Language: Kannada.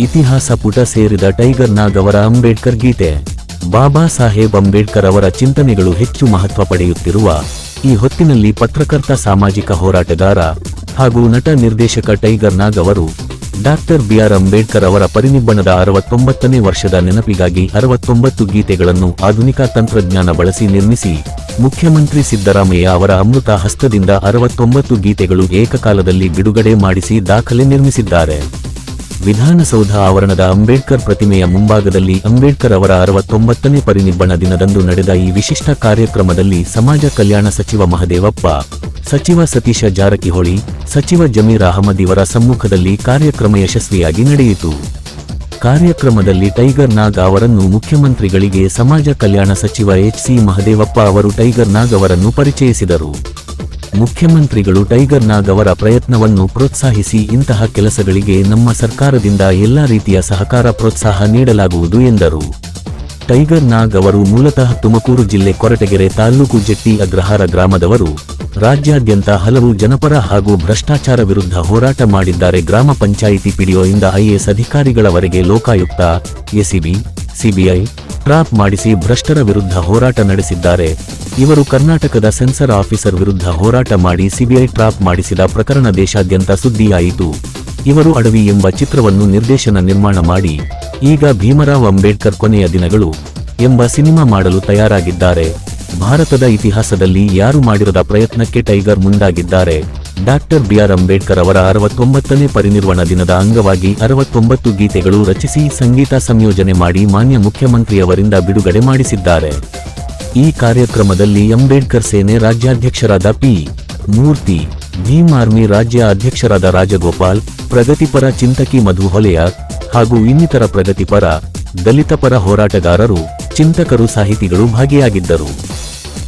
ಇತಿಹಾಸ ಪುಟ ಸೇರಿದ ಟೈಗರ್ ನಾಗ್ ಅವರ ಅಂಬೇಡ್ಕರ್ ಗೀತೆ. ಬಾಬಾ ಸಾಹೇಬ್ ಅಂಬೇಡ್ಕರ್ ಅವರ ಚಿಂತನೆಗಳು ಹೆಚ್ಚು ಮಹತ್ವ ಪಡೆಯುತ್ತಿರುವ ಈ ಹೊತ್ತಿನಲ್ಲಿ ಪತ್ರಕರ್ತ, ಸಾಮಾಜಿಕ ಹೋರಾಟಗಾರ ಹಾಗೂ ನಟ ನಿರ್ದೇಶಕ ಟೈಗರ್ ನಾಗ್ ಅವರು ಡಾಕ್ಟರ್ ಬಿ.ಆರ್. ಅಂಬೇಡ್ಕರ್ ಅವರ ಪರಿನಿಬ್ಬಣದ 69ನೇ ವರ್ಷದ ನೆನಪಿಗಾಗಿ 69 ಗೀತೆಗಳನ್ನು ಆಧುನಿಕ ತಂತ್ರಜ್ಞಾನ ಬಳಸಿ ನಿರ್ಮಿಸಿ ಮುಖ್ಯಮಂತ್ರಿ ಸಿದ್ದರಾಮಯ್ಯ ಅವರ ಅಮೃತ ಹಸ್ತದಿಂದ 69 ಗೀತೆಗಳು ಏಕಕಾಲದಲ್ಲಿ ಬಿಡುಗಡೆ ಮಾಡಿಸಿ ದಾಖಲೆ ನಿರ್ಮಿಸಿದ್ದಾರೆ. ವಿಧಾನಸೌಧ ಆವರಣದ ಅಂಬೇಡ್ಕರ್ ಪ್ರತಿಮೆಯ ಮುಂಭಾಗದಲ್ಲಿ ಅಂಬೇಡ್ಕರ್ ಅವರ 69ನೇ ಪರಿನಿಬ್ಬಣ ದಿನದಂದು ನಡೆದ ಈ ವಿಶಿಷ್ಟ ಕಾರ್ಯಕ್ರಮದಲ್ಲಿ ಸಮಾಜ ಕಲ್ಯಾಣ ಸಚಿವ ಮಹದೇವಪ್ಪ, ಸಚಿವ ಸತೀಶ ಜಾರಕಿಹೊಳಿ, ಸಚಿವ ಜಮೀರ್ ಅಹಮದ್ ಇವರ ಸಮ್ಮುಖದಲ್ಲಿ ಕಾರ್ಯಕ್ರಮ ಯಶಸ್ವಿಯಾಗಿ ನಡೆಯಿತು. ಕಾರ್ಯಕ್ರಮದಲ್ಲಿ ಟೈಗರ್ ನಾಗ್ ಅವರನ್ನು ಮುಖ್ಯಮಂತ್ರಿಗಳಿಗೆ ಸಮಾಜ ಕಲ್ಯಾಣ ಸಚಿವ ಎಚ್.ಸಿ. ಮಹದೇವಪ್ಪ ಅವರು ಟೈಗರ್ ನಾಗ್ ಅವರನ್ನು ಪರಿಚಯಿಸಿದರು. ಮುಖ್ಯಮಂತ್ರಿಗಳು ಟೈಗರ್ ನಾಗ್ ಅವರ ಪ್ರಯತ್ನವನ್ನು ಪ್ರೋತ್ಸಾಹಿಸಿ ಇಂತಹ ಕೆಲಸಗಳಿಗೆ ನಮ್ಮ ಸರ್ಕಾರದಿಂದ ಎಲ್ಲಾ ರೀತಿಯ ಸಹಕಾರ ಪ್ರೋತ್ಸಾಹ ನೀಡಲಾಗುವುದು ಎಂದರು. ಟೈಗರ್ ನಾಗ್ ಅವರು ಮೂಲತಃ ತುಮಕೂರು ಜಿಲ್ಲೆ ಕೊರಟಗೆರೆ ತಾಲ್ಲೂಕು ಜಟ್ಟಿ ಅಗ್ರಹಾರ ಗ್ರಾಮದವರು. ರಾಜ್ಯಾದ್ಯಂತ ಹಲವು ಜನಪರ ಹಾಗೂ ಭ್ರಷ್ಟಾಚಾರ ವಿರುದ್ಧ ಹೋರಾಟ ಮಾಡಿದ್ದಾರೆ. ಗ್ರಾಮ ಪಂಚಾಯಿತಿ ಪಿಡಿಒ ಇಂದ ಐಎಎಸ್ ಅಧಿಕಾರಿಗಳವರೆಗೆ ಲೋಕಾಯುಕ್ತ, ಎಸಿಬಿ, ಸಿಬಿಐ ಟ್ರಾಪ್ ಮಾಡಿಸಿ ಭ್ರಷ್ಟರ ವಿರುದ್ಧ ಹೋರಾಟ ನಡೆಸಿದ್ದಾರೆ. ಇವರು ಕರ್ನಾಟಕದ ಸೆನ್ಸರ್ ಆಫೀಸರ್ ವಿರುದ್ಧ ಹೋರಾಟ ಮಾಡಿ ಸಿಬಿಐ ಟ್ರಾಪ್ ಮಾಡಿಸಿದ ಪ್ರಕರಣ ದೇಶಾದ್ಯಂತ ಸುದ್ದಿಯಾಯಿತು. ಇವರು ಅಡವಿ ಎಂಬ ಚಿತ್ರವನ್ನು ನಿರ್ಮಾಣ ಮಾಡಿ ಈಗ ಭೀಮರಾವ್ ಅಂಬೇಡ್ಕರ್ ಕೊನೆಯ ದಿನಗಳು ಎಂಬ ಸಿನಿಮಾ ಮಾಡಲು ತಯಾರಾಗಿದ್ದಾರೆ. ಭಾರತದ ಇತಿಹಾಸದಲ್ಲಿ ಯಾರು ಮಾಡಿರದ ಪ್ರಯತ್ನಕ್ಕೆ ಟೈಗರ್ ಮುಂದಾಗಿದ್ದಾರೆ. Doctor B R. ಅಂಬೇಡ್ಕರ್ ಅವರ 69ನೇ ಪರಿನಿರ್ವಾಣ ದಿನದ ಅಂಗವಾಗಿ 69 ಗೀತೆಗಳು ರಚಿಸಿ ಸಂಗೀತ ಸಂಯೋಜನೆ ಮಾಡಿ ಮಾನ್ಯ ಮುಖ್ಯಮಂತ್ರಿಯವರಿಂದ ಬಿಡುಗಡೆ ಮಾಡಿಸಿದ್ದಾರೆ. ಈ ಕಾರ್ಯಕ್ರಮದಲ್ಲಿ ಅಂಬೇಡ್ಕರ್ ಸೇನೆ ರಾಜ್ಯಾಧ್ಯಕ್ಷರಾದ ಪಿ. ಮೂರ್ತಿ, ಭೀಮ್ ಆರ್ಮಿ ರಾಜ್ಯ ಅಧ್ಯಕ್ಷರಾದ ರಾಜಗೋಪಾಲ್, ಪ್ರಗತಿಪರ ಚಿಂತಕಿ ಮಧು ಹೊಲೆಯಾರ್ ಹಾಗೂ ಇನ್ನಿತರ ಪ್ರಗತಿಪರ, ದಲಿತ ಪರ ಹೋರಾಟಗಾರರು, ಚಿಂತಕರು, ಸಾಹಿತಿಗಳು ಭಾಗಿಯಾಗಿದ್ದರು.